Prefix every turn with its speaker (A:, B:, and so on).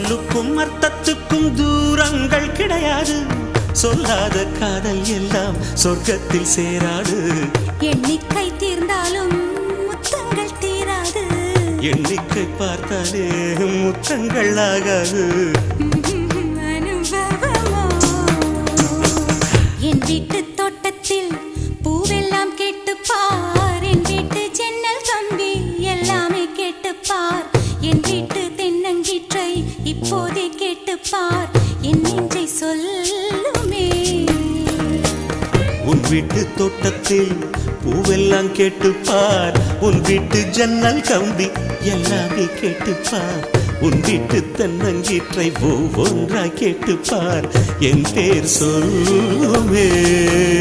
A: சொல்லுக்கும் அர்த்தத்துக்கும் தூரங்கள் கிடையாது. சொல்லாத காதல் எல்லாம் சொர்க்கத்தில் சேராது.
B: எண்ணிக்கை தீர்ந்தாலும் முத்தங்கள் தீராது.
A: எண்ணிக்கை பார்த்தாலே முத்தங்கள் ஆகாது.
B: அனுபவமோ என் வீட்டு தோட்டத்தில் பூவெல்லாம் கேட்டுப்பார். என் வீட்டு ஜன்னல் கம்பி எல்லாமே கேட்டுப்பார். என் வீட்டு தென்னங்கீற்றை இப்போதே கேட்டுப்பார். என் நெஞ்சை சொல்லுமே.
A: உன் வீட்டு தோட்டத்தில் பூவெல்லாம் கேட்டுப்பார். உன் வீட்டு ஜன்னல் கம்பி எல்லாமே கேட்டுப்பார். உன் வீட்டு தென்னங்கீற்றை ஒவ்வொன்றாய் கேட்டுப்பார். என் பேர் சொல்லுமே.